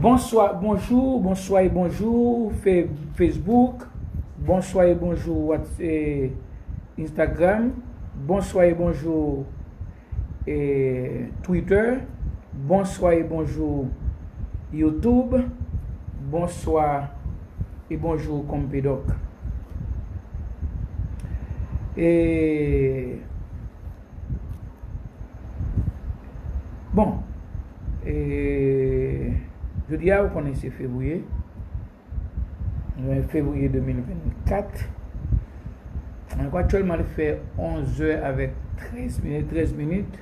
Bonsoir, bonjour, bonsoir et bonjour Facebook, bonsoir et bonjour Instagram, bonsoir et bonjour Twitter, bonsoir et bonjour YouTube, bonsoir et bonjour Compédoc. Et bon, je dis à vous qu'on est février 2024. Actuellement, il fait 11h avec 13 minutes.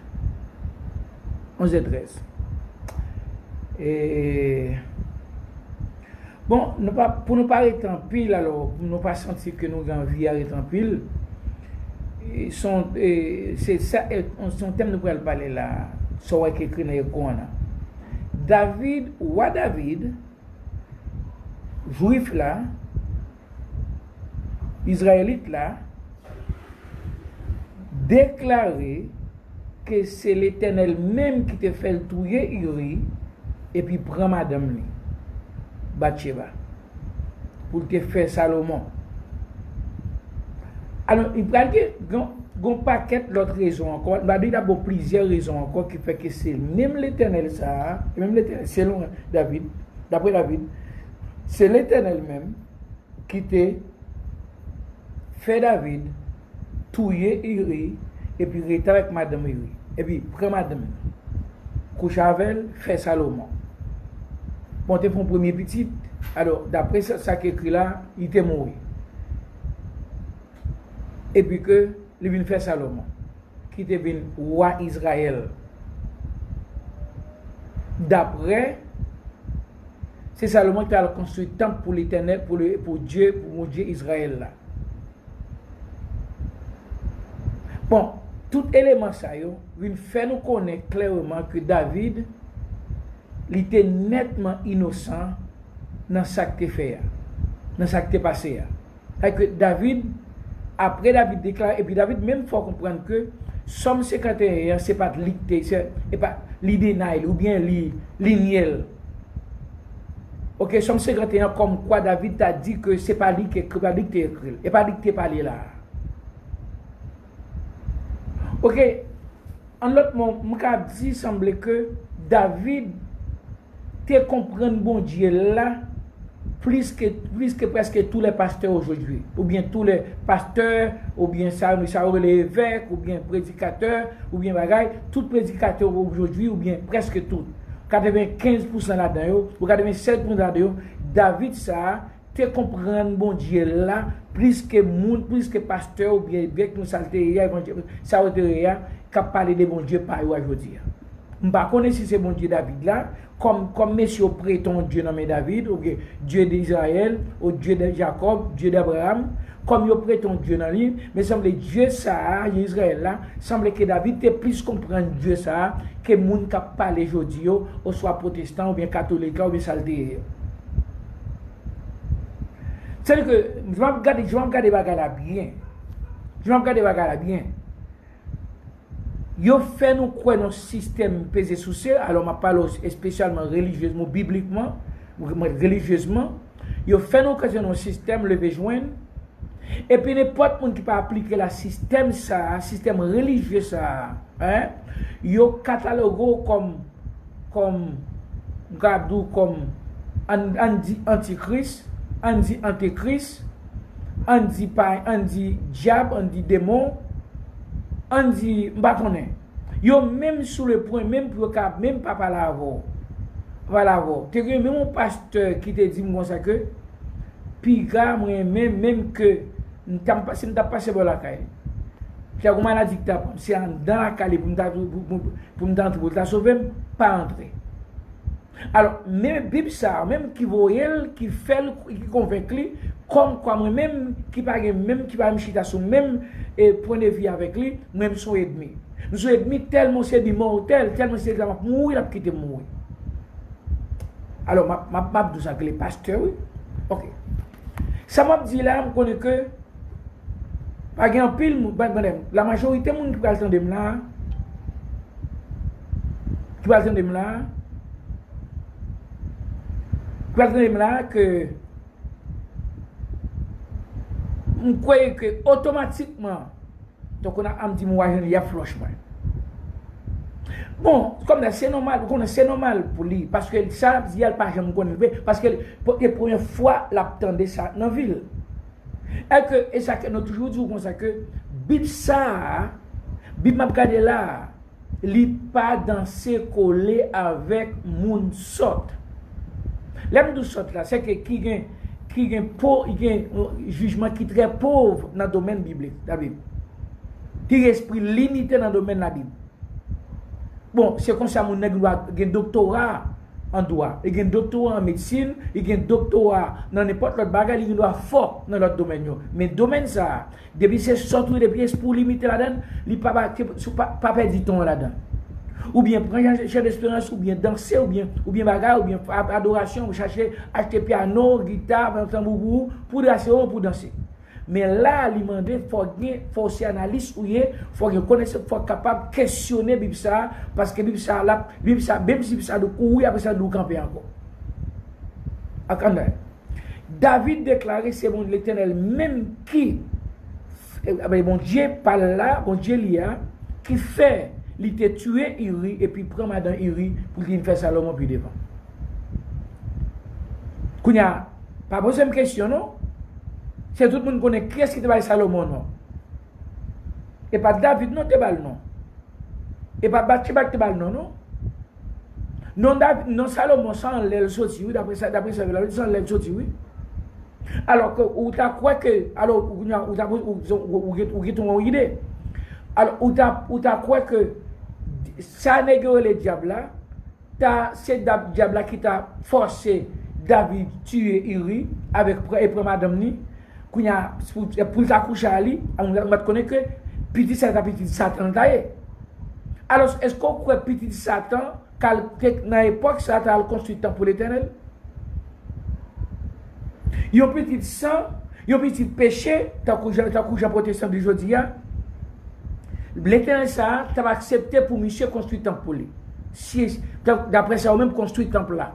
11h13. Et bon, pour ne pas arrêter en pile, alors, pour ne pas sentir que nous avons envie d'arrêter en pile, c'est ça, son thème nous pourrait parler là, sur ce qui est écrit dans le Coran. David, roi David, juif là, israélite là, déclaré que c'est l'Éternel même qui te fait le touiller Uri et puis prend madame lui, Bathsheba, pour te faire Salomon. Alors, il prend un paquet d'autres raisons encore. Il y a plusieurs raisons encore qui fait que c'est même l'Éternel ça, même l'Éternel, selon David, d'après David, c'est l'Éternel même qui te fait David touiller Uri et puis rester avec madame Uri. Et puis prend madame, couche avec elle, fait Salomon. Bon, tu fais un premier petit. Alors, d'après ça qui est écrit là, il était mort. Et puis que il vient faire Salomon, qui devient roi Israël. D'après, c'est Salomon qui a construit un temple pour l'Éternel, pour Dieu, pour mon Dieu Israël là. Bon, tout élément ça vient faire nous connaître clairement que David, il était nettement innocent dans ce qui est fait, dans ce qui est passé. Que David, après David déclare, et puis David même faut comprendre que Somme 51, c'est pas l'idée ou bien l'iniel. Ok, Somme 51, comme quoi David t'a dit que c'est pas lui qui écrit, et pas lui qui parlé là. Ok, en l'autre mot, je dit semble que David te comprendre bon Dieu là plus que presque tous les pasteurs aujourd'hui, ou bien tous les pasteurs, ou bien ça les évêques, ou bien prédicateurs, ou bien bagaille, tous les prédicateurs aujourd'hui, ou bien presque tous, 95% là-dedans, ou 87% là-dedans, David ça, te comprendre bon Dieu là, plus que pasteur, ou bien évêque, nous salté, ça qui parler de bon Dieu par aujourd'hui. Je ne sais pas si c'est bon Dieu David là, comme messieurs prétendent Dieu nommé David, ou bien Dieu d'Israël, ou Dieu de Jacob, Dieu d'Abraham, comme ils prétendent Dieu dans lui, mais semble Dieu ça, Israël là, semble que David te plus comprendre Dieu ça, que les gens qui parlent aujourd'hui, ou soit protestant, ou bien catholique, ou bien salté. C'est que je vais regarder les bagages bien. Je vais regarder les bagages bien. Yo fait nous quoi dans système pesé sous ça, alors je parle spécialement religieusement, bibliquement, religieusement, yo fait nous quoi dans système levé joindre, et puis n'importe monde qui peut appliquer le système ça, système religieux ça, hein, yo catalogue comme antichrist, antichrist, anti-diable, anti-démon, on dit m'bakone yo même sur le point même pour même pas parler avant voilà tu même mon pasteur qui te dit comme ça que piga moi même que n't'a passé par la caille tu as comme maladie que c'est dans la caille pour me sauver pas entrer. Alors même Bible ça même qui voyelle qui fait qui convaincu comme quoi moi même qui pas même qui va me chita sur même point de vue avec lui même son ennemi nous sommes ennemis tellement c'est du mortel tellement c'est va mourir la quitter mourir. Alors m'a dit ça que les pasteurs oui. OK. Ça m'a dit là on connaît que pas grand pile la majorité monde qui va attendre là qui va attendre là problème là que on croit que automatiquement donc on a dit moi il y a franchement bon comme c'est normal pour lui parce que ça il a pas jamais connaît parce que pour la première fois l'attendait ça dans ville et ça que nous toujours dit comme ça que Bib m'a regardé là li pas danser collé avec moun sort l'aime du sort là c'est que qui gagne pauvre il gagne jugement qui très pauvre dans le domaine biblique la Bible qui esprit limité dans le domaine de la Bible bon c'est comme ça mon nèg doit un doctorat en droit il a un doctorat en médecine il a un doctorat dans n'importe l'autre bagage il doit fort dans l'autre domaine mais domaine ça depuis c'est surtout depuis pour limiter là-dedans il pas perdre du temps là-dedans ou bien prendre chercher d'espérance ou bien danser ou bien bagarre ou bien adoration ou chercher acheter piano guitare tambour pour danser mais là il demande faut aussi analyse ou faut connaître faut capable questionner Bible ça parce que Bible ça même si Bible ça de courir après ça de camper encore attendez David déclarait c'est bon l'Éternel même qui bon Dieu parle là bon Dieu lia qui fait il te tué Uri et puis prend madame Uri pour qu'il fasse Salomon puis devant Kounya pas poser une question non c'est tout le monde connaît qui est-ce qui te va Salomon non et pas David non te balle non et pas Bathsheba te balle non David non Salomon sans l'aile sorti oui d'après ça sans l'aile sorti oui alors que ou t'as quoi que alors ou ton idée alors ou t'as quoi que ça négocié le diable là c'est diable là qui t'a forcé David tuer Uri avec et pour madame ni pour t'accoucher à lui on va connaître que petit Satan taillé alors est-ce qu'on croit petit Satan dans l'époque Satan a construit temple pour l'Éternel yon petit sang yon petit péché t'as couché protestant du jodi l'Éternel ça t'as accepté pour monsieur construire temple pour lui si d'après ça ou même construit temple là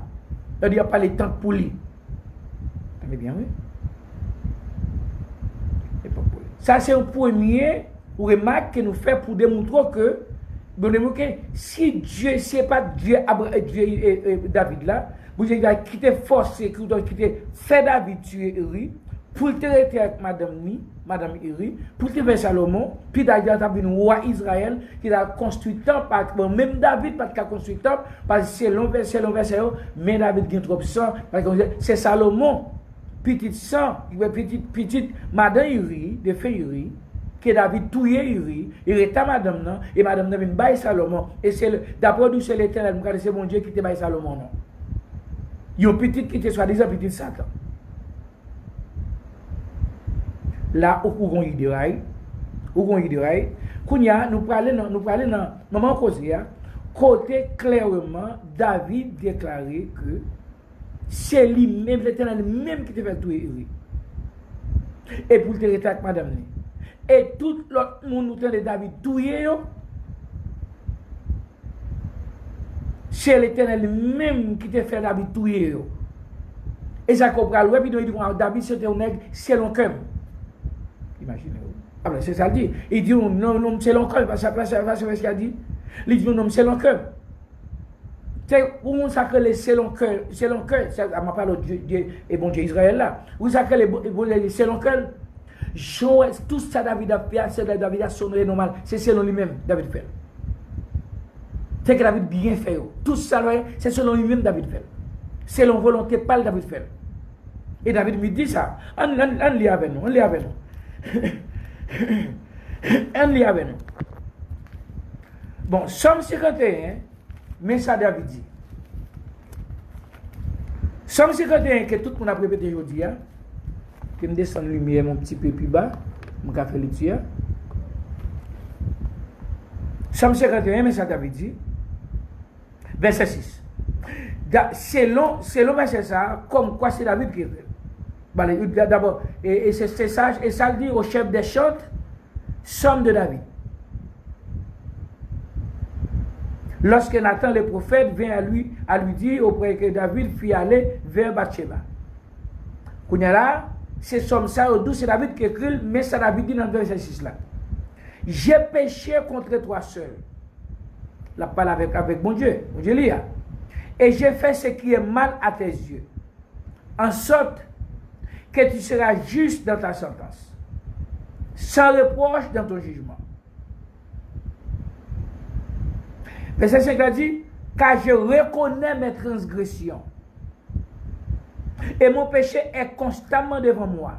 il n'y a pas les temple pour lui t'as bien oui ça c'est un premier remarque que nous fait pour démontrer que si Dieu c'est pas Dieu David là vous avez quitté forcé qui doit quitter fait David tuer Uri pour te rester avec madame Uri pour te faire Salomon puis d'ailleurs t'as un roi Israël qui a construit temple même David pas qu'à construire temple parce que c'est long verset mais David gagne trop sang parce que c'est Salomon petite sang petite madame Uri de fait Uri que David tué Uri il était madame non et madame n'a vinn bail Salomon et c'est d'après d'où c'est l'Éternel c'est mon Dieu qui te bail Salomon non yon petite qui te soi-disant petite Satan là où gon idée kounya nous parler dans moment causer côté clairement David déclaré que c'est lui-même l'Éternel même qui te fait tuer Uri et pour te rester avec madame ni et tout l'autre monde nous de David tuer yo c'est l'Éternel même qui te fait David tuer yo et ça comprend ouais puis il dit David c'était un nègre selon cœur imaginez alors c'est ça dit il dit non selon cœur parce que c'est ce qu'il a dit il dit non selon cœur c'est où ça que les selon cœur ça m'a parlé Dieu et bon Dieu Israël là où ça que les selon cœur tout ça David a fait c'est David a sonné normal c'est selon lui-même David fait c'est que David bien fait tout ça c'est selon lui-même David fait selon volonté pas David fait et David me dit ça on lit avec nous on lit avec nous bon Somme 51 mais ça David dit Somme 51 que tout le monde a répété aujourd'hui que me descend lumière mon petit peu plus bas mon café lecture Somme 51 mais ça David dit verset 6 selon verset ça comme quoi c'est David qui fait d'abord et c'est sage et ça dit au chef des chants Somme de David Lorsque Nathan le prophète vient à lui dire auprès que David fit aller vers Bathsheba. Là, c'est somme ça, c'est David qui écrit, mais ça David dit dans le verset 6 là. J'ai péché contre toi seul. La parole avec mon Dieu lia. Et j'ai fait ce qui est mal à tes yeux, en sorte que tu seras juste dans ta sentence, sans reproche dans ton jugement. Verset 5 a dit, car je reconnais mes transgressions, et mon péché est constamment devant moi.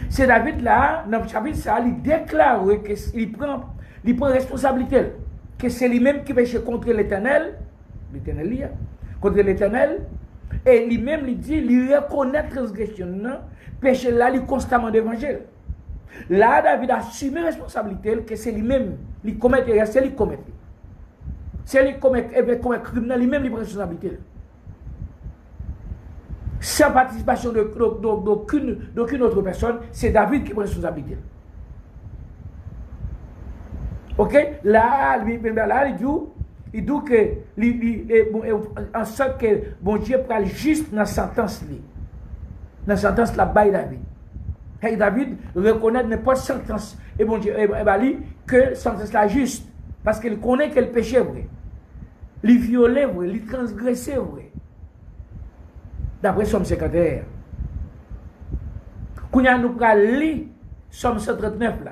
C'est David là, dans le chapitre ça, il déclare qu'il prend responsabilité, que c'est lui-même qui péché contre l'Éternel, contre l'Éternel, et lui-même il dit, il reconnaît la transgression, péché là, il constamment devant Dieu. Là, David a assumé la responsabilité que c'est lui-même, il commet, c'est lui qui commet. C'est lui qui commet criminel, lui-même il prend responsabilité. Sans participation d'aucune autre personne, c'est David qui prend responsabilité. Ok? Là, il dit que, en sorte que bon Dieu prend juste dans la sentence. Dans la sentence, la baille David. Et David reconnaît n'importe sentence. Et bon Dieu, que sentence la juste. Parce qu'il connaît que le péché est vrai. Il violait vrai, il transgressait vrai. D'après Somme 51. Quand nous prenons lire Somme 139 là.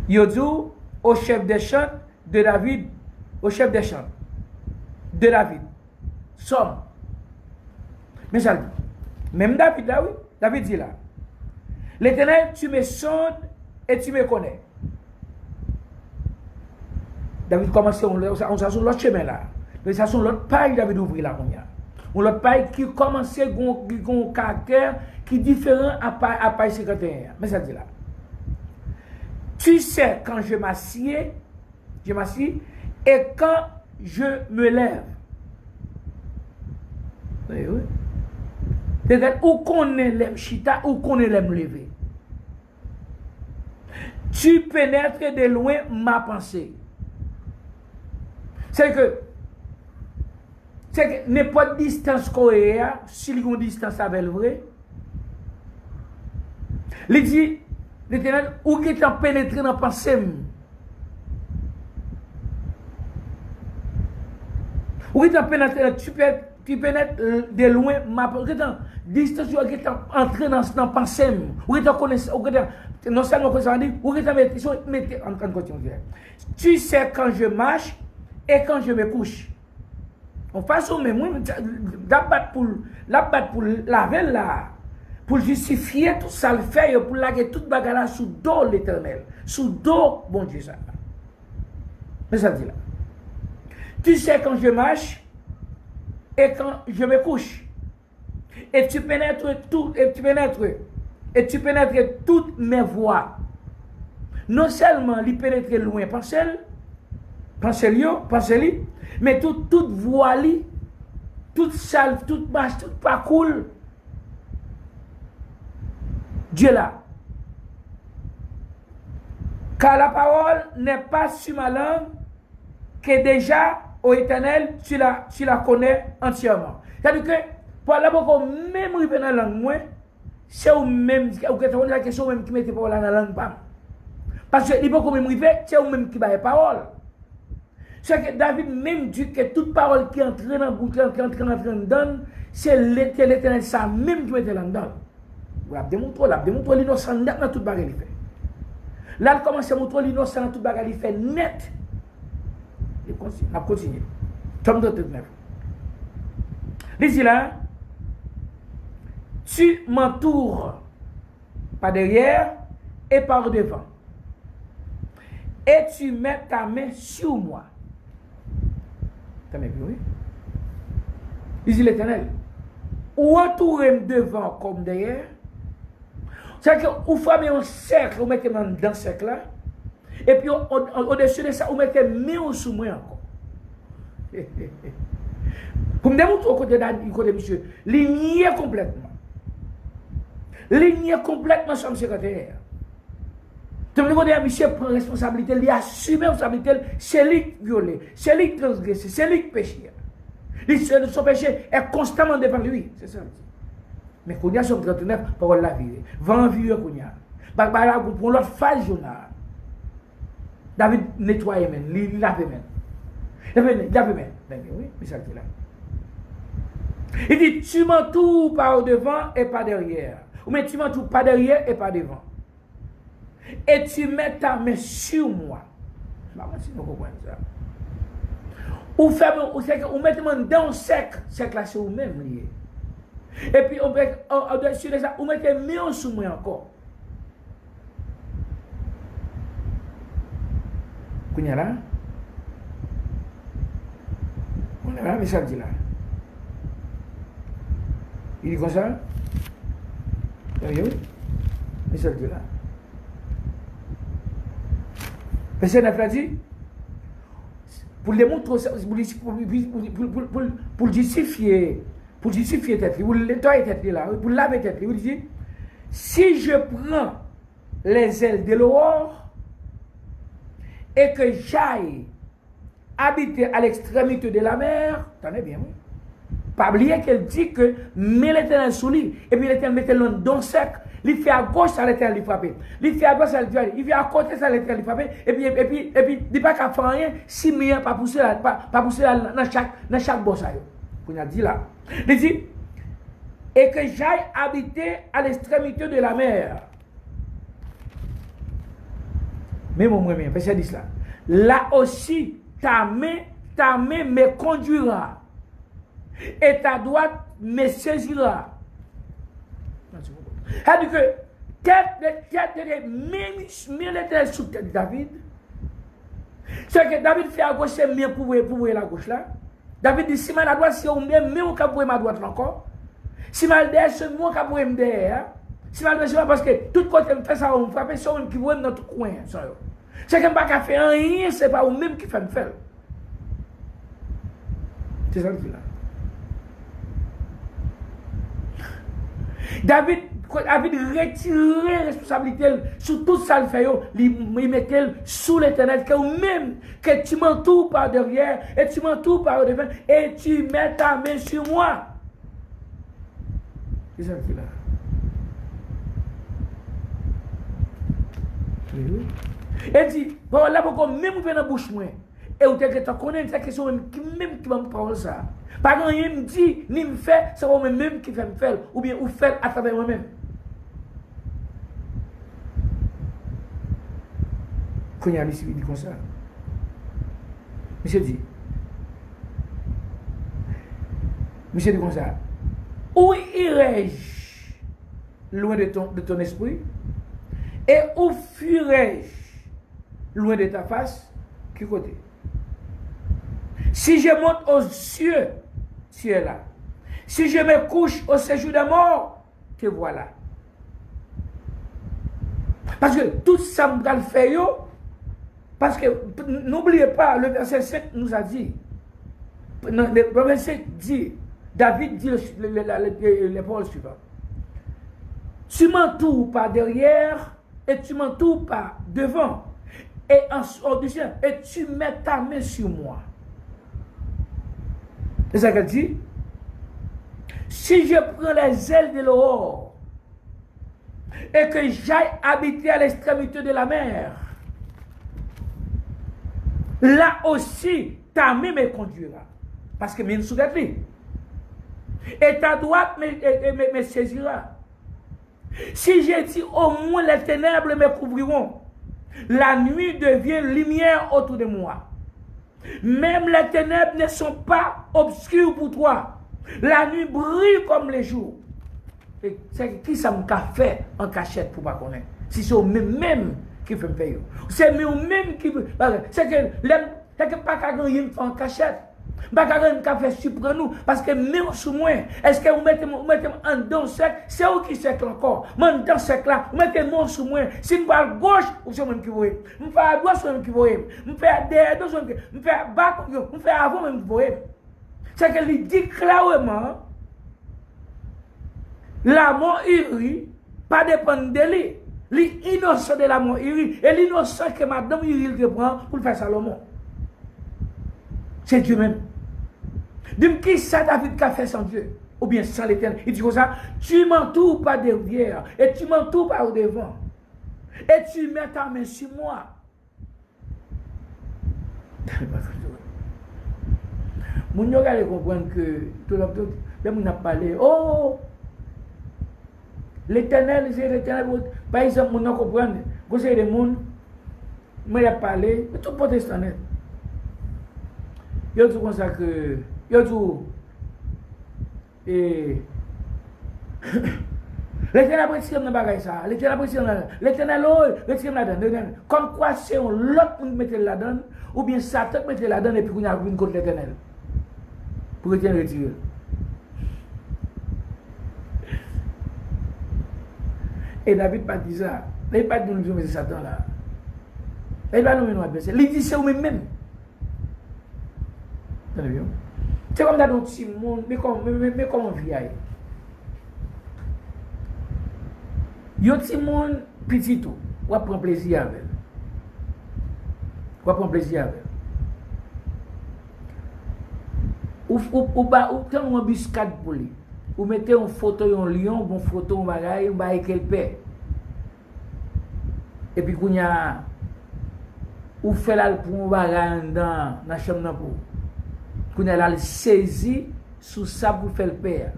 Il dit au chef des chants de David, au chef des chants de David. Somme. Mais ça dit. Même David là, oui. David dit là. L'Éternel, tu me sondes et tu me connais. David commence sur l'autre chemin là. Ça sont l'autre paille David ouvrir là. L'autre paille qui commence un caractère qui est différent à paille 51. Mais ça dit là. Tu sais quand je m'assieds, et quand je me lève. Oui, oui. C'est-à-dire, où qu'on est l'aime chita, où qu'on est l'aime lever. Tu pénètres de loin ma pensée. C'est que n'importe distance qu'on est, si il y a une distance avec le vrai, il dit, l'Éternel, où qui est pénétré dans la pensée. Où qui est pénétré, tu pénètres de loin ma pensée. Distance qui est entré dans la pensée. Où qui est connaissant, non seulement connaissant, où qui est en train de continuer. Tu sais quand je marche et quand je me couche. En façon, mais moi, la batte pour laver là. Pour justifier tout ça, le fait, pour laguer toute bagarre sous dos l'Éternel. Sous dos, bon Dieu, ça. Mais ça dit là. Tu sais quand je marche et quand je me couche. Et tu pénètres toutes mes voies. Non seulement il pénètre loin, pensez-lui, mais toute voie, toute salve, toute marche, tout parcours. Dieu là. Car la parole n'est pas sur ma langue, que déjà, au Éternel, tu la connais entièrement. C'est-à-dire que, pour la beaucoup, même dans la langue, c'est au même, ou la question même qui mette parole dans la langue. Parce que, il faut même c'est au même qui va la parole. C'est que David même dit que toute parole qui entre dans la bouche, qui entre dedans, c'est l'Éternel, ça même qui mette là-dedans. Vous l'avez démontré l'innocent net dans toute bagarre il fait. Là, il commence à montrer l'innocent dans toute bagarre il fait net. Il continue. Somme 39. Ici là, tu m'entoures par derrière et par devant. Et tu mets ta main sur moi. Ta main, oui. Ici l'Éternel. Ou entourer devant comme derrière. C'est que vous fermez un cercle, vous mettez dans ce cercle là. Et puis au-dessus de ça, vous mettez main sous moi encore. Pour me démontrer au côté de monsieur, ligne complètement. Ligne complètement sur le secrétaire. Tu me dis, monsieur prend responsabilité, il assume responsabilité, c'est lui qui viole, c'est lui qui transgresse, c'est lui qui péche. Son péché est constamment devant lui. C'est ça. Mais Kounia, son 39, parole la vie. Va en vivre Kounia. Pour l'autre phase, Jonah. David nettoie même, il lave même. Lave même. Oui, mais ça là. Il dit, tu m'entoures par devant et pas derrière. Ou mais tu m'entoures pas derrière et pas devant. Et tu mets ta main sur moi. Je ne sais pas si vous comprenez ça. Ou mettez mon dans sec là c'est vous-même lié. Et puis on sur ça, ou mettez mieux sous moi encore. Kounya là. On est là, mais ça dit là. Il dit comme ça. Oui, mais ça dit là. Personne n'a dit. Pour les montrer, pour justifier tête, pour nettoyer tête là, pour laver tête, il dit, si je prends les ailes de l'aurore et que j'aille habiter à l'extrémité de la mer, tenez bien, oui. Pas oublier qu'elle dit que met l'Éternel sous lui, et puis l'Éternel mettait le don sec, il fait à gauche, ça l'Éternel lui frapper. Il fait à droite, ça l'Éternel, il fait à côté, ça l'Éternel lui frapper, et puis, il dit pas qu'à faire rien, si mieux pas pousser là, dans chaque bosse. On a dit là. Il dit, et que j'aille habiter à l'extrémité de la mer. Mais mon premier, parce que dit cela. Là aussi, ta main me conduira. Et ta droite me saisira. C'est-à-dire que tête militaire sous tête David. C'est que David fait à gauche, c'est mieux pour la gauche là. David dit, si ma la droite, c'est au même, mais on peut pour ma droite encore. Si ma derrière, c'est moi qui pour me derrière. Si ma derrière, c'est parce que tout côté me fait ça, on me frappe, c'est on qui voit dans tout coin. C'est que je ne pas faire rien, c'est pas au même qui fait me faire. C'est ça le là. David retirait la responsabilité sur tout ça le fait, il mettait sous l'Éternel, que même que tu m'entoures par derrière et tu m'entoures par devant et tu mets ta main sur moi. C'est ça qui là. Et dit, bon là pourquoi même vous venez dans la bouche moi et vous te connaissez cette question même qui va me parler ça. Pas rien me dit ni me fait, c'est moi-même qui fait me faire ou bien vous faites à travers moi-même. Quand il y a monsieur dit comme ça. Monsieur dit comme ça. Où irai-je loin de ton esprit et où fuirai-je loin de ta face? Qui côté? Si je monte aux cieux, tu es là. Si je me couche au séjour de mort, te voilà. Parce que tout ça me le fait, parce que n'oubliez pas, le verset 5 nous a dit, le verset dit, David dit les paroles suivantes. Tu m'entoures par derrière et tu m'entoures par devant. Et et tu mets ta main sur moi. C'est ça qu'elle dit. Si je prends les ailes de l'aurore et que j'aille habiter à l'extrémité de la mer, là aussi ta main me conduira. Parce que je suis lui. Et ta droite me saisira. Si j'ai dit au moins les ténèbres me couvriront, la nuit devient lumière autour de moi. Même les ténèbres ne sont pas obscures pour toi. La nuit brille comme le jour. C'est qui ça m'a fait en cachette pour ne pas connaître? Si c'est même qui fait me payer. C'est même qui veut. C'est que pas qu'à gagner en cachette. Pas qu'à gagner un fait surprendre nous. Parce que même sous moi, est-ce que vous mettez un don sec? C'est où qui sec encore? Mon don sec là, vous mettez mon sous moi. Si je vais à gauche, c'est moi qui voyez. Je fais à droite, c'est moi qui voyez. Je fais à derrière, c'est moi qui voyez. Je fais à bas, je fais avant, même qui voyez. C'est qu'il dit clairement, la mort iri, pas dépendre de lui. L'innocent de la mort, et l'innocent que madame il te prend pour le faire Salomon. C'est Dieu même. Dis-moi qui ça David a fait sans Dieu? Ou bien sans l'Éternel. Il dit comme ça, tu m'entoures pas derrière, et tu m'entoures pas au devant. Et tu mets ta main sur moi. Mon yo allez comprendre que tout le monde n'a parlé. Oh, l'Éternel, c'est l'Éternel. Par exemple, mon nom comprendre. Vous savez, les gens, moi, il a parlé, tout protestant. Il y a tout comme ça que. Il y a tout. Et. L'Éternel apprécie dans bagaille ça. L'Éternel apprécie dans l'Éternel, l'Éternel là-dedans. Comme quoi, c'est l'autre qui mette là-dedans, ou bien Satan qui mette là-dedans, et puis qu'on a une contre l'Éternel. Pour l'Éternel retirer. Et David n'a pas dit ça. Il n'a pas dit nous c'est Satan là. Il n'a pas dit nous adversaire. Il dit c'est vous-même. C'est comme dans notre petit monde, mais comment on vit aille? Il y a un petit monde petit tout. On va prendre plaisir avec. On va prendre plaisir avec. Ou quand on embuscade pour lui. Ou mettez une photo en lion, bon photo en bagaille, on va qu'elle paie. Et puis qu'on y a ou fait là pour un bagaille dans la chambre pour. Qu'on a là saisi sous ça pour faire le père.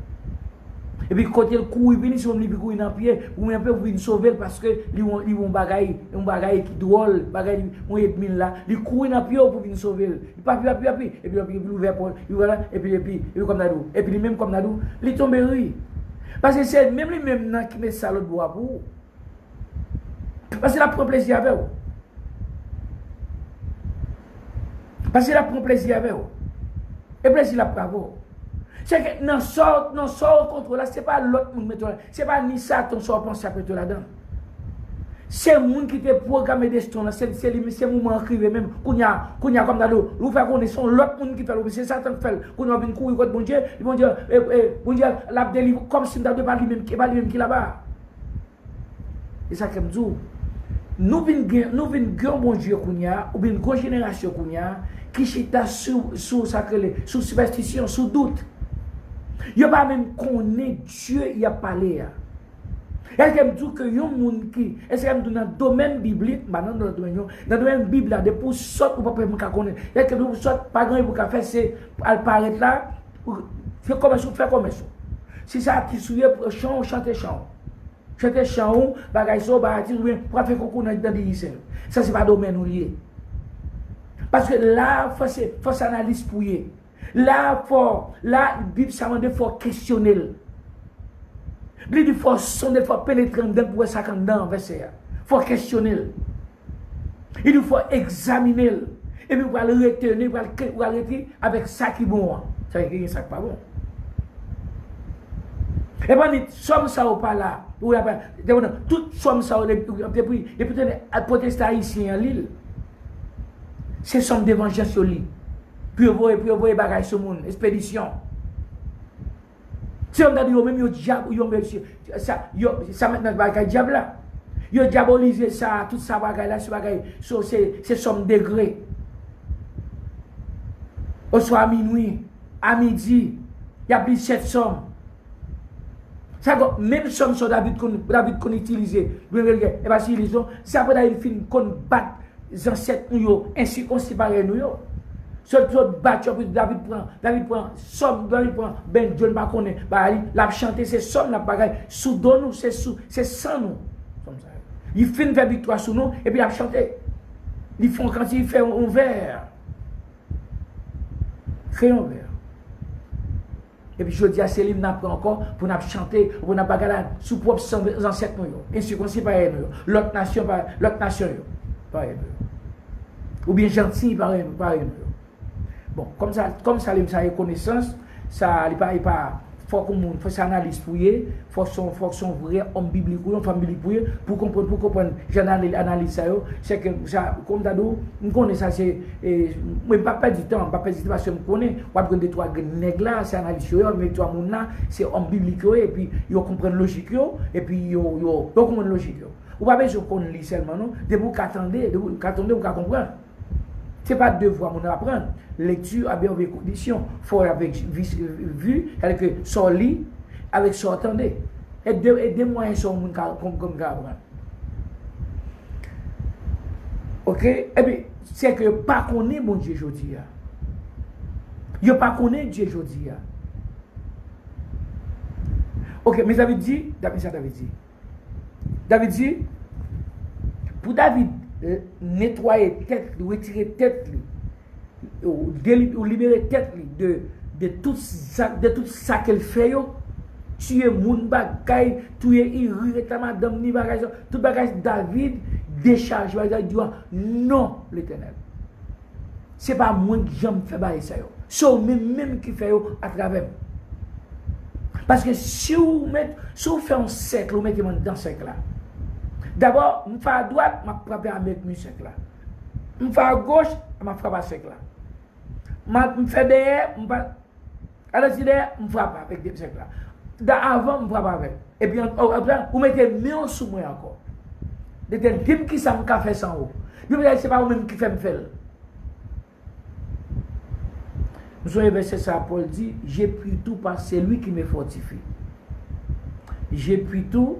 Et puis quand il court, il vient sur lui puis dans pied, ou même peu venir sauver parce que ils vont bagaille, un bagaille qui drôle, bagaille on est mis là, il court dans pied pour venir sauver. Il pas puis et puis il ouvert pour voilà et puis comme nadou. Et puis même comme nadou, il tombe rire. Parce que c'est même lui même qui met ça l'autre bois pour. Parce qu'il a prend plaisir avec vous. Parce qu'il a prend plaisir avec vous. Et plaisir la bravo. C'est que non sort contre là, c'est pas l'autre monde mettre là, c'est pas ni ça ton sort penser après toi là-dedans. C'est le monde qui te programmé destin là, c'est moment arrivé même qu'on y a comme dans l'eau, vous faire connaître l'autre monde qui fait c'est ça qui fait qu'on a bien courir contre bon Dieu, bon Dieu la délivre comme si dans pas lui-même qui là-bas. Et ça comme dit nous vinn bon Dieu qu'on y a ou bien une grande génération qu'on y a qui chita sous superstition, sous doute. Il n'y a pas même qu'on est Dieu, il y a parlé. Est-ce que me dit que yon monde qui, est-ce que dans le domaine biblique, maintenant dans le domaine biblique là, de pour sortir ou pas pour connaître. Est-ce que pour sortir pas grand pour faire c'est apparaître là, faire comme ça. Si ça qui souille chant chanter chant. Chanter chant, bagay so bâti ou bien pour faire concours dans des ça c'est pas domaine lié. Parce que là faut analyse pour y. Là, la Bible, ça m'a dit, il faut questionner. Il faut sonder, il faut pénétrer dedans pour ça quand dans verset. Il faut questionner. Il faut examiner. Et puis, il faut le retenir, il faut arrêter avec ça qui est bon. Ça veut dire ça qui n'est pas bon. Et puis, somme ça ou pas là. Toute somme ça, et peut-être à protestant ici en l'île. C'est somme d'évangile sur l'île. Puis vous voyez bagay sur monde expédition. Si on a dit même yo diable ça maintenant bagay diable là. Yo diaboliser ça tout ça bagay là ce bagay c'est somme degré. Au soir à minuit, à midi, il y a plus 7 sommes. Ça même somme sur David qu'on utilisé. Et parce qu'ils ont ça après David fin qu'on bat les ancêtres nous ainsi qu'on séparer nous yo. Seul battu David prend somme ben Dieu pas connaît la chanter c'est somme la bagaille sous nous c'est sans nous comme ça il fait une victoire sous nous et puis il a chanté ils font quand il fait un verre crayon vert et puis je dis à Céline n'a pas encore pour n'a chanter pour n'a bagaille sous propre ancêtres nous ainsi qu'on séparer nous l'autre nation pareil ou bien gentil pareil bon, comme ça a connaissance, ça il pas faut qu'on faut s'analyse pour faut son vrai homme biblique ou femme biblique pour comprendre j'analyse ça c'est que ça comme d'ado on connaît ça c'est moi pas perdre du temps parce que on connaît on prendre deux trois nèg là c'est analyse mais toi mon là c'est homme biblique et puis ils comprennent logique et puis ils comprennent logique Ou pas besoin qu'on lit seulement, non? De vous qu'attendez, vous comprendre. Ce n'est pas devoir mon apprendre. Lecture à bien des conditions. Il faut avec vue, avec son lit, avec son attendez. Et deux moyens sont comme apprendre. Ok? Et bien, c'est que pas qu'on est mon Dieu aujourd'hui. Il pas qu'on est Dieu aujourd'hui. Ok, mais David dit, David dit, pour David nettoyer tête, retirer tête, ou libérer tête de tout ça qu'elle fait, tuer moun bagay, tuer iri, madame ni bagay, tout bagay David décharge, il dit non l'Éternel. C'est pas moi qui j'aime faire bailler ça. C'est même qui fait à travers. Parce que si vous faites un cercle, vous mettez dans ce cercle là. D'abord, je fais à droite, je frappe avec le cercle là. Je fais à gauche, je frappe à ce cercle là. Je fais derrière, je frappe avec des cercles là. Avant, je frappe avec. Et puis après, vous mettez mieux sous moi encore. Dis-moi qui ça me fait sans haut. C'est pas vous-même qui fait me faire. Nous sommes verset ça, Paul dit, j'ai pris tout par celui qui me fortifie. J'ai pris tout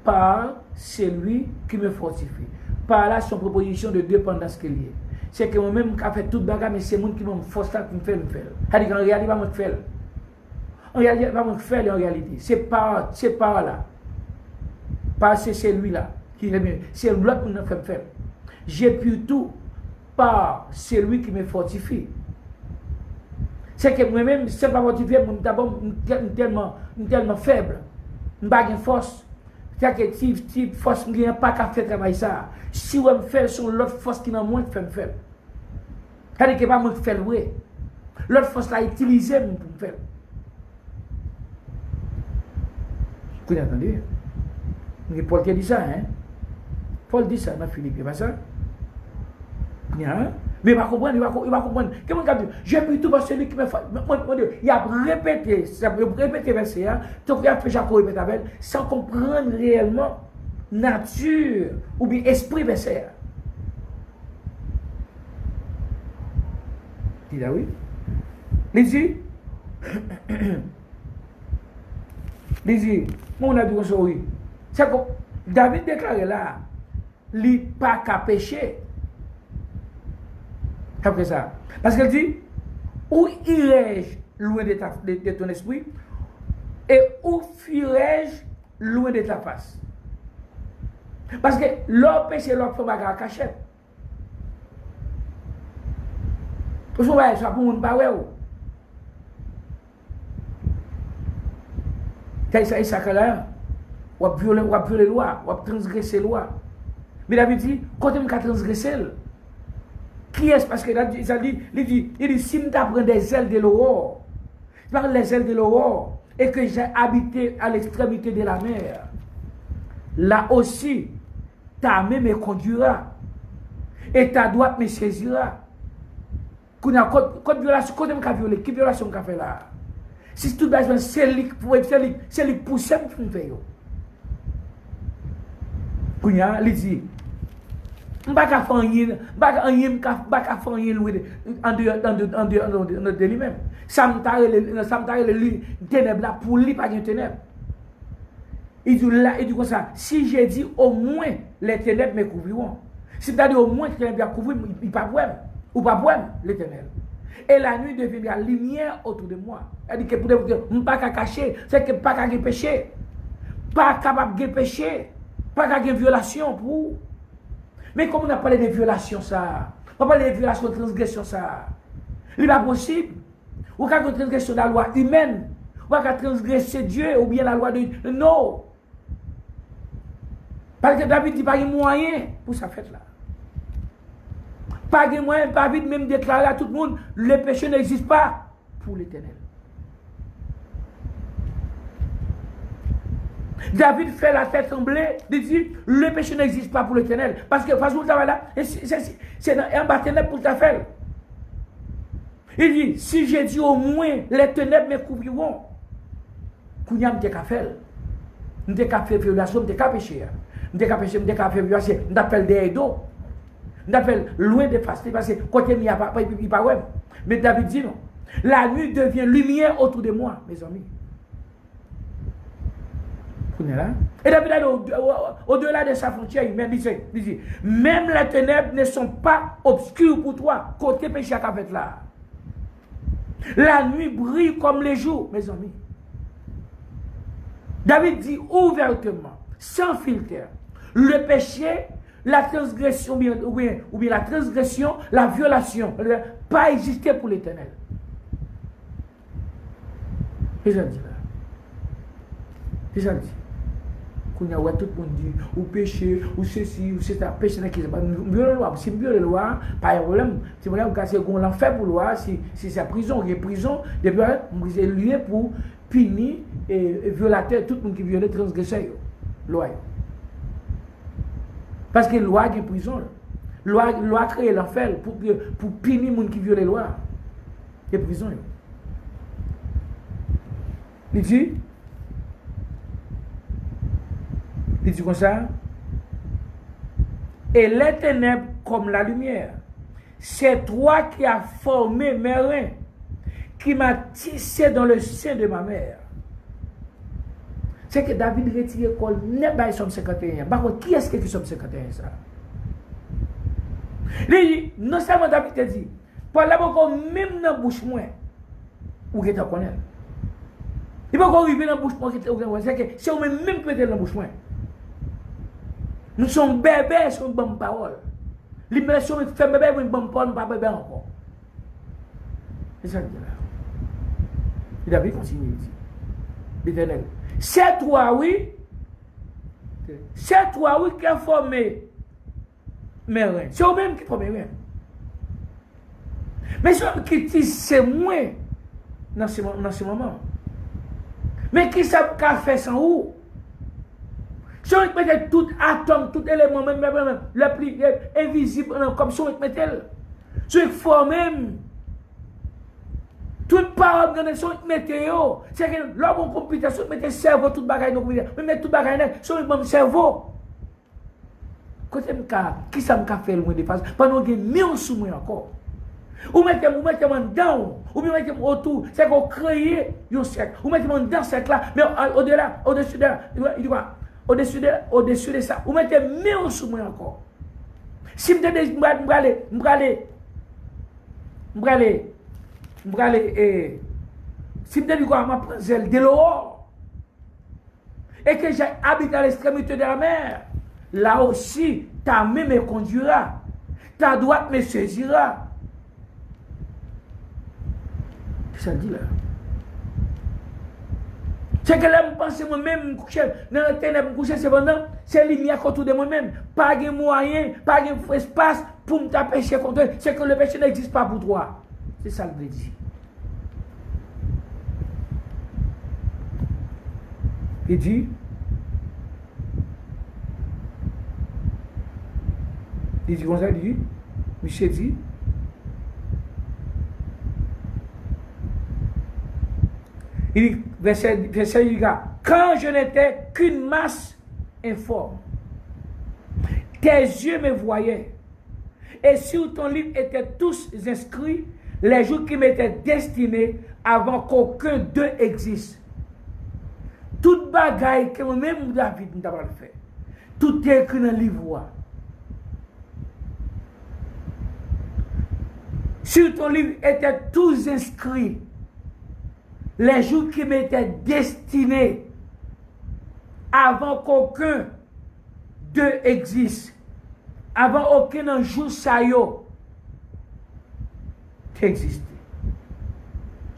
par celui qui me fortifie. Par là, son proposition de dépendance qu'il y a. C'est que moi-même, qui a fait tout bagarre, mais c'est le monde qui me force à me faire. C'est-à-dire qu'en réalité, il va me faire. En réalité, il va me faire en réalité. C'est par là. Pas c'est celui-là qui est mieux. C'est l'autre qui me fait faire. J'ai pris tout par celui qui me fortifie. C'est que moi-même, c'est pas motivé, d'abord, je suis tellement faible. Je n'ai pas de force. C'est que si force ne vient pas qu'à faire travail ça. Si on me fait sur l'autre force qui n'a moins de faire. C'est-à-dire que pas me faire ouais. L'autre force l'a utilisé pour me faire. Vous avez entendu? Paul qui dit ça, hein? Paul dit ça dans Philippe, c'est pas ça? Mais il va comprendre, il va comprendre. Comment il dit? J'ai pris tout par celui qui me fait. Mon Dieu, il a répété verset, donc il a fait Jacob répéter avec, sans comprendre réellement nature ou bien esprit verset. Il dit oui. Il dit, mon a dit comme ça, oui. C'est que David déclare là, il n'a pas qu'à pécher. Après ça. Parce qu'elle dit, où irai-je loin de ton esprit et où fuirai-je loin de ta face? Parce que l'homme péché, l'homme fait bagarre cachette. Pour ça, ça pour nous parler. C'est ça que là, on va violer la loi, on va transgresser la loi. Mais David dit, quand on va transgresser, qui est-ce? Parce que il dit, si je prends des ailes de l'aurore, je prends les ailes de l'aurore, et que j'ai habité à l'extrémité de la mer, là aussi, ta main me conduira, et ta droite me saisira. Quand violation, quand on a violé, qui violation qu'on a fait là? Si tout le monde c'est lui poussé pour me faire. Quand il dit, je ne vais pas faire rien de lui-même. Ça me tarde lui, ténèbres pour lui, pas de ténèbres. Il dit comme ça, si j'ai dit au moins les ténèbres me couvriront. Si tu as dit au moins les ténèbres me couvriront, il ne va pas boire, ou pas boire l'éternel. Et la nuit deviendra lumière autour de moi. Elle dit que pour dire, je ne vais pas cacher, c'est que pas qu'à pécher, pas capable de pécher, pas qu'à violation pour. Mais comme on a parlé de violation, ça, on a parlé de violation de transgression, ça, il n'est pas possible. Ou qu'à transgression de la loi humaine, ou qu'à transgresser Dieu, ou bien la loi de. Non. Parce que David dit pas de moyen pour sa fête là. Pas de moyen, David même déclaré à tout le monde, le péché n'existe pas pour l'Éternel. David fait la tête trembler, il dit, le péché n'existe pas pour l'Éternel. Parce que, face au travail là, c'est un bâtonnet pour ta faire. Il dit, si j'ai dit au moins, les ténèbres me couvriront. Kounia m'te ka faire. M'te ka faire violation, m'te ka pécher. je suis capable de faire, je m'appelle des dos. Je m'appelle loin de face, parce que côté il n'y a pas, il pas ouais. Mais David dit non. La nuit devient lumière autour de moi, mes amis. Et David a dit, au-delà de sa frontière, il dit, même les ténèbres ne sont pas obscures pour toi, côté péché à fait là. La nuit brille comme les jours, mes amis. David dit ouvertement, sans filtre, le péché, la transgression, ou bien la transgression, la violation, pas exister pour l'Éternel. Et ça dit là. Et ça dit. Quand il y a tout le monde dit, ou péché, ou ceci, ou c'est un péché qui est pas violer la loi. Si violer la loi, pas de problème. Si vous voulez casser on l'a fait pour loi, si c'est prison, il y a prison, depuis c'est lié pour punir et violateur tout le monde qui viole transgresseur loi. Parce que loi de prison, loi crée l'enfer pour punir les gens qui violent la loi. Et prison. Il dit comme ça. Et les ténèbres comme la lumière. C'est toi qui as formé mes reins, qui m'a tissé dans le sein de ma mère. C'est que David retire l'école, n'est pas Somme 51. Par contre, qui est-ce qui est Somme 51 ça? Non seulement David te dit, pour la même dans la bouche moins, ou qui te connaît. Il va pas arriver dans la bouche moins, c'est que c'est au même peut-être dans la bouche moins. Nous sommes bébés sur une bonne parole. L'immersion fait bébé pour une bonne parole, pas bébé encore. C'est ça qu'il dit là. Et David continue, il dit, l'Éternel, c'est toi, oui, qui a formé mes reins. C'est eux-mêmes qui forment mes reins. Mais ceux qui disent c'est moi dans ce moment. Mais qui savent qu'à faire sans où? Si on met tout atome, tout élément, même le plus invisible, comme si on met elle. Si on forme même, toute parole si on met c'est que l'homme computer, si on met le cerveau, toute bagaille, on met toute bagaille, si on met le cerveau. Qui ça m'a fait le moins de phase? Pendant que nous sous moi encore. Ou mettez dedans, ou bien mettez autour, c'est qu'on crée un cercle. Ou mettez dans ce cercle là, mais au-delà, au-dessus de là, il doit. Au-dessus de ça, vous mettez mieux sous moi encore. Si vous dites, si vous dites, ma princesse de l'eau, et que j'habite à l'extrémité de la mer, là aussi, ta main me conduira, ta droite me saisira. C'est ça dit là. C'est que là, je pense moi-même, dans la ténèbre, c'est lumière autour de moi-même. Pas de moyen, pas d'espace pour me pécher contre toi. C'est que le péché n'existe pas pour toi. C'est ça que je dis. Il dit comme ça, il dit, Michel dit, il dit, verset, il dit, quand je n'étais qu'une masse informe, tes yeux me voyaient, et sur ton livre étaient tous inscrits les jours qui m'étaient destinés avant qu'aucun d'eux existe. Toute bagaille que moi-même David n'a pas fait, tout est écrit dans le livre. Sur ton livre étaient tous inscrits les jours qui m'étaient destinés avant qu'aucun d'eux existe, avant aucun jour ça y existe.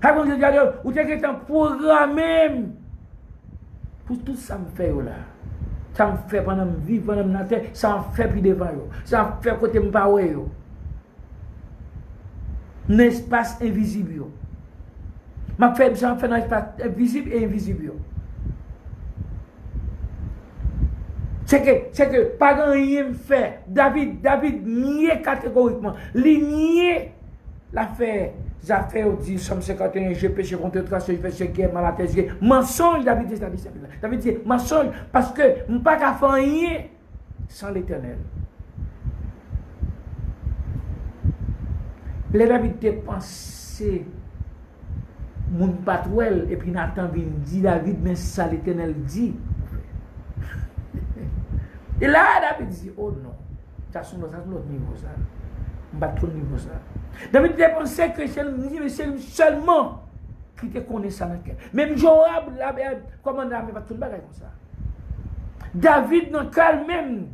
Avant de dire, vous êtes un programme pour tout ça me fait là. Ça me fait pendant que je vis, pendant que je terre, ça me fait plus devant. Ça me fait côté me parler. Un espace invisible. Ma fait ça fait un espace visible et invisible. C'est que pas grand rien fait. David niait catégoriquement. Il niait l'affaire. Affaires dit Somme 51, j'ai péché contre toi, je fais ce qui est mal à tes yeux. Mensonge, David dit ça. David dit mensonge parce que je ne peux pas faire rien sans l'Éternel. Les David te pensé mon patrouille et puis Nathan vient dit David mais ça l'Éternel dit. Et là David dit oh non, ça c'est l'autre niveau ça. On va trop niveau ça. David te pensé que c'est lui seulement qui te connaît ça dans le cœur. Même Joab là commandant mais pas tout le bagage comme ça. David dans calme même.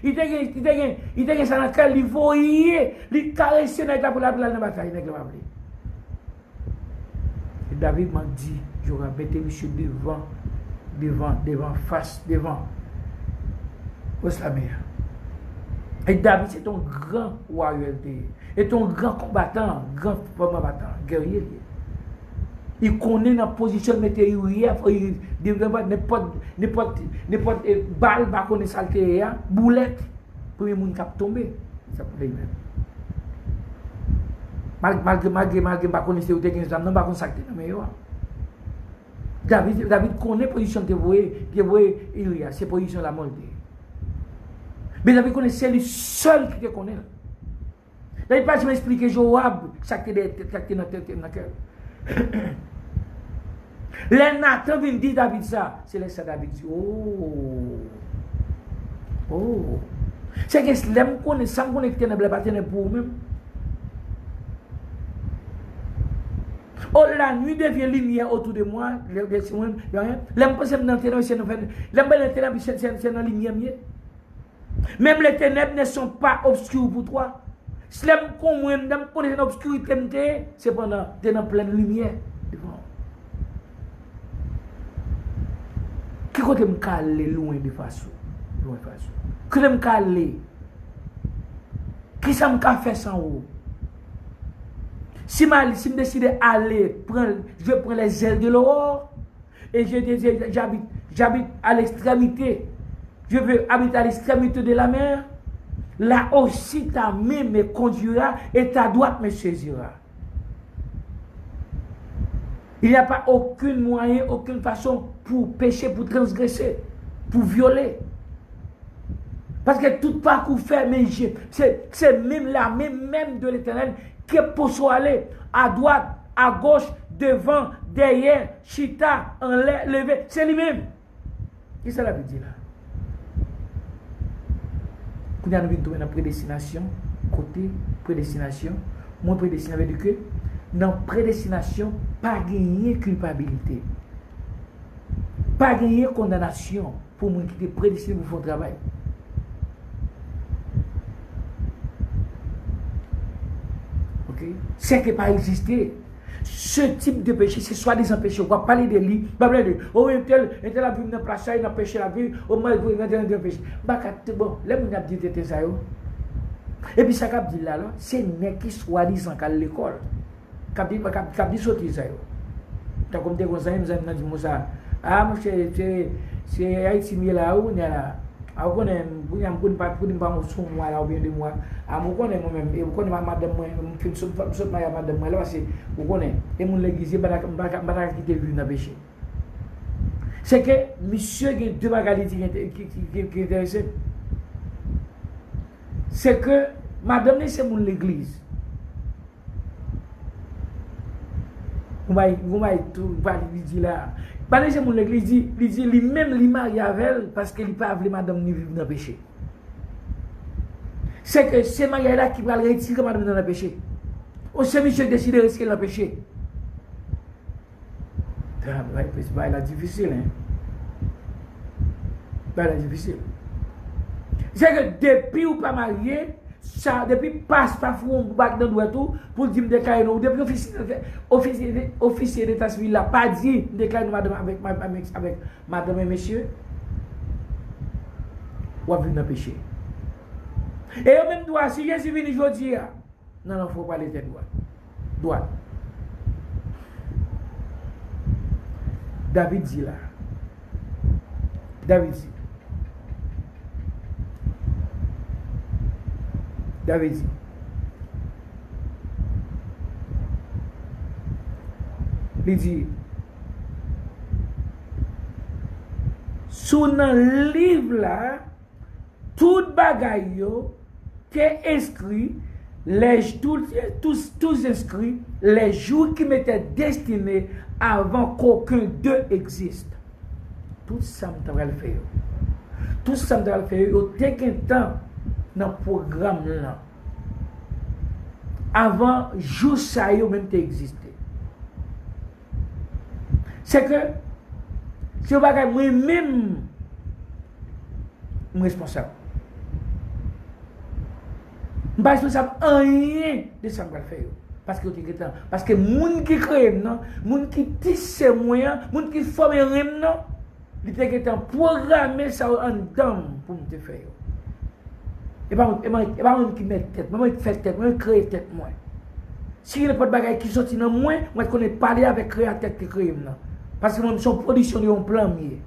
Il était ça dans le cœur, il voyait, il caressait dans la bataille, il n'a pas appelé. Et David m'a dit, j'aurais mettre monsieur devant, face, devant. What's la meilleure? Et David, c'est ton grand warrior, et ton grand combattant, guerrier. Il connaît la position de météorite, n'importe balle, va connaître ça, boulette, pour les gens qui tombent. Ça peut même. Malgré pas connaître où tu es, non, pas connaître mais David connaît la position de Iria, c'est position de la mort. Mais David connaît, c'est le seul qui te connaît. David pas m'expliquer Joab, ça qui est dans le cœur. Les Nathan viennent dire David ça. C'est là que David dit oh. C'est que si je connais ça, je connais que tu n'as pas pour vous-même. Oh, la nuit devient lumière autour de moi. L'aime pas dans le ténèbre, c'est dans la lumière. Même les ténèbres ne sont pas obscures pour toi. Si l'aime connaît l'obscurité, c'est pendant que tu es dans pleine lumière. Qui côté me caler loin de façon que me caler qui ça me fait sans haut si me décide aller je prends les ailes de l'aurore et j'habite à l'extrémité je veux habiter à l'extrémité de la mer là aussi ta main me conduira et ta droite me saisira. Il n'y a pas aucun moyen, aucune façon pour pécher, pour transgresser, pour violer. Parce que tout parcours fait, mais c'est même la même de l'Éternel qui est pour aller à droite, à gauche, devant, derrière, chita, en l'air, levé. C'est lui-même. Qu'est-ce que ça veut dire là? Quand on a vu la prédestination, côté prédestination, mon prédestination veut dire que dans prédestination, pas gagner culpabilité. Pas gagner condamnation pour moi qui est prédestiné pour faire travail. Ok? C'est que pas exister. Ce type de péché, c'est soit des péchés. On va parler de lui, on va parler de oh, tel a vu une place, il a péché la vie, au moins il va dans un péché. Bon, là, on a dit que ça. Et puis, ça qu'a dit là, c'est n'est qui soit disant qu'à l'école. Cap dit sorti ça yo ta comme te conseil nous avons dit ça c'est Haïti mi là ou là a connait pour pas mon son moi là ou bien de moi a mo connait moi même et connait madame moi fin saute madame moi là parce que vous connait et mon l'église ba qui te vu dans péché c'est que monsieur a deux bagages qui intéressé c'est que madame c'est mon l'église. Vous m'avez tout dit là. Parce que mon l'église dit lui-même il marie avec elle parce qu'il pas voulu madame ni vivre dans le péché. C'est que c'est mariage là qui va le retirer madame dans le péché. Ou c'est monsieur décide de risquer le péché. C'est pas difficile hein. Difficile. C'est que depuis ou pas marié ça depuis passe pas fou bac dans doigt tout pour dire déclarer nous depuis officier d'état civil là pas dit déclarer madame avec madame et monsieur ou venir dans péché et même droit si je suis venu aujourd'hui non faut pas les droit David dit là David dit il dit sous dans livre là tout bagaille yo t'es inscrit tous inscrits les jours qui m'étaient destinés avant qu'aucun d'eux existe. Tout ça m't'a le faire. Tout ça m't'a le faire. Au un temps dans le programme là. Avant jour ça yo même existé. C'est que si on va moi-même responsable. Je ne suis pas responsable de rien de ça que je fais. Parce que les gens qui créent, les gens qui tissent les moyens, les gens qui forment les gens, ils ont programmé ça en dedans pour me faire. Et pas moi qui met tête, moi qui fait tête, moi qui crée tête. Si il n'y a pas de bagaille qui sortent dans moi, je connais parler avec créateur qui crée. Parce que son production est un plan mieux.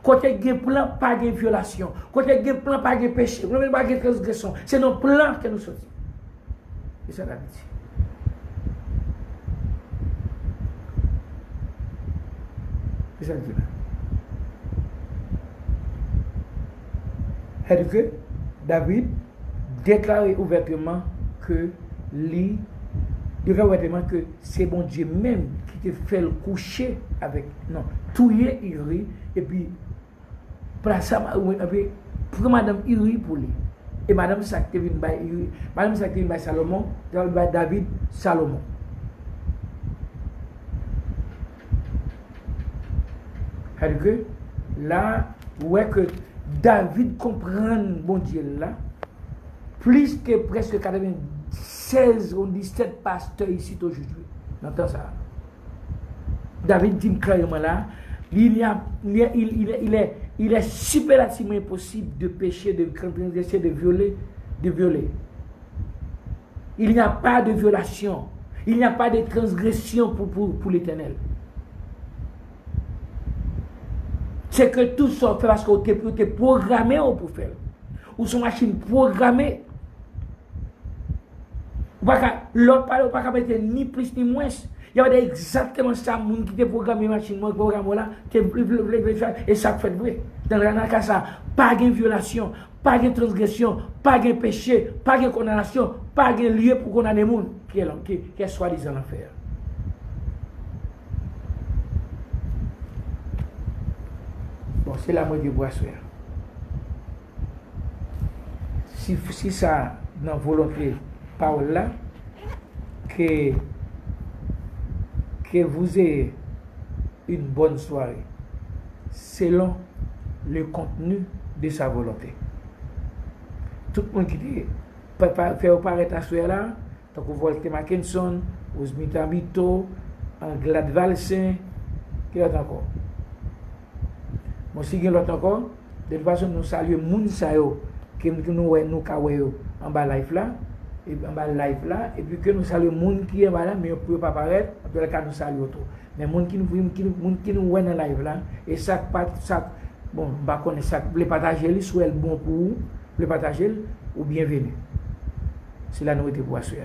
Côté de plan, pas de violation. Côté de plan, pas de péché. Côté pas de transgression. C'est nos plans que nous sortons. C'est ça la vie. C'est ça la vie. C'est que David déclarait ouvertement que c'est bon Dieu même qui te fait le coucher avec. Non, tout est iri et puis. Pour Madame Iri pour lui. Et Madame Sakte vient by Iri. Madame Sakte vient by Salomon. By David Salomon. C'est-à-dire que là, ouais que David comprend bon Dieu là. Plus que presque 96 ou 17 pasteurs ici aujourd'hui. N'entends ça. David dit clairement là. Il est superlativement impossible de pécher, de transgresser, de violer. Il n'y a pas de violation. Il n'y a pas de transgression pour l'Éternel. C'est que tout ça fait parce que tu es programmé pour faire. Ou son machine programmée. L'autre pas mettre ni plus ni moins. Il y a exactement ça, moun qui te programme machine, moi programme là, et ça fait vrai. Dans le cas ça, pas de violation, pas de transgression, pas de péché, pas de condamnation, pas de lieu pour condamner les gens qui est soi-disant l'enfer. Bon, c'est la moitié de boisson. Si ça, dans volonté, parole là, que vous ayez une bonne soirée selon le contenu de sa volonté. Tout le monde qui dit faire paraître à ce là, tant que Walter Mackinson, Osmita Abito, Glad Valsin, qui est encore. Bon, si il y a l'autre encore, de toute façon, nous saluons moun sayo qui nous kawayo en bas live là. Et puis que nous saluons les gens qui sont là, mais on ne peut pas apparaître, en tout cas nous saluons tout. Mais les gens qui nous voient dans le live là, et ça, bon, ça, les partager, soit bon pour vous, les partager, ou bienvenue. C'est la nourriture pour assurer.